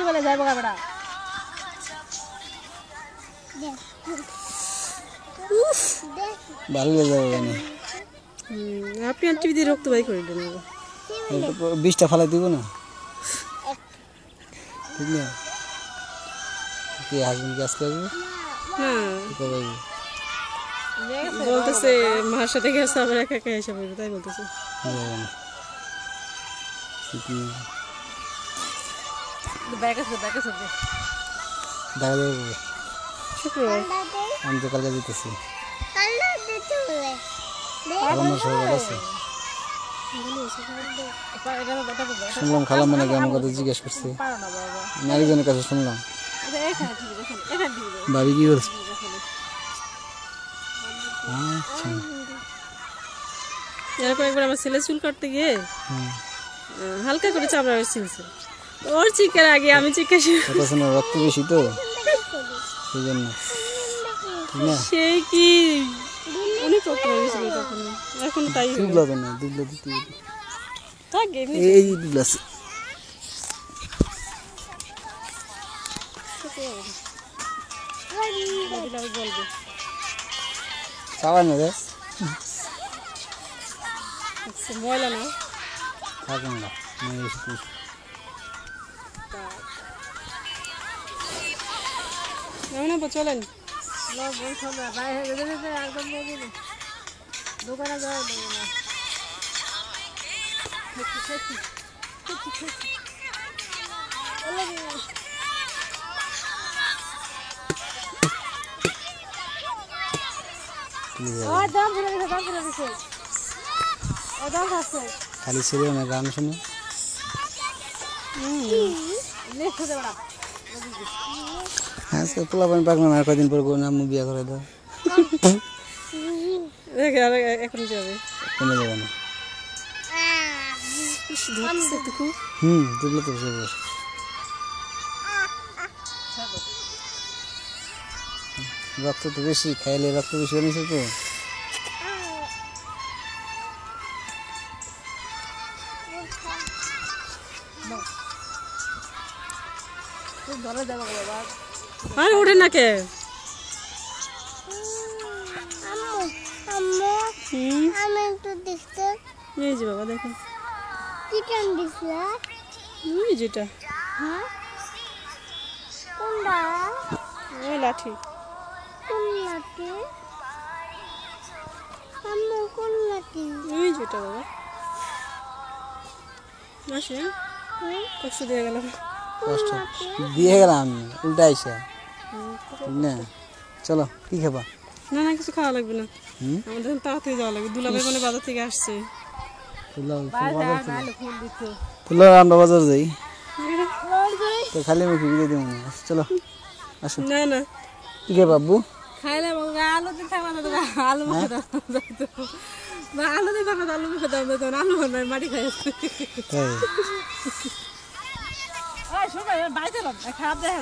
বলে যাইবো কাবড়া উফ ভালো লাগে না আপনি আর টিভি দিয়ে রক্ত বাই করে দেন 20টা ফালাই দিব না ঠিক না কি হাজবেন্ড গ্যাস করবে না কবে বলতেছে মার সাথে গেছে আবার একা একা এসে বলবে তাই বলতেছে শুক্রবার আমি তো কালকে যেতেছি আমার সবাই আছে শুনলাম খালাম মানে আমার কথা জিজ্ঞেস করছে আরেকজনের কাছে শুনলাম ভাবি কি করছে আচ্ছা এরকম একবার আমার ছেলে চুল কাটতে গিয়ে হালকা করে চামড়া ছিলছে ওর চিকের আগে আমি চিকে রক্ত বেশি তো সেই জন্য সেই কি অনেক রক্ত হয়েছিল তখন এখন তাই দুবলা তো না দুবলা দিতে এই দুবলা বলবে খাওয়া না রে ময়লা না থাকুন না চলেন দোকানে যাওয়া খালি ছিল না গান শুনে হ্যাঁ সে পোলা পানি পাকলো না কদিন পর নাম বিয়া করে দাও এখন যাবে কমে যাবে না দুবলো তো বসে বসে রক্ত তো বেশি খাইলে রক্ত বেশি এনেছে তো আর ওঠে না কে এই যে বাবা দেখেন ওই যেটা ওই লাঠি ওই যেটা বাবা আসে কষ্ট দিয়ে গেলাম কষ্ট দিয়ে গেলাম আমি উল্টা আইসা না চলো কি খাবা না না কিছু খাওয়া লাগবে না আমাদের তাড়াতাড়ি যাওয়া লাগবে দুলাভাই মানে বাজার থেকে আসছে ফুল আমরা বাজার যাই তো খালি মুখে দিয়ে দিব না চলো আসো না না কি খাবা বাবু খাইলে আলু দিয়ে থাকবে না আলু মুখে দাও বা আলু দিয়ে থাকবে আলু মুখে দাও তখন আলু মাটি খাই তাই সময় বাইতে খারাপ দেখা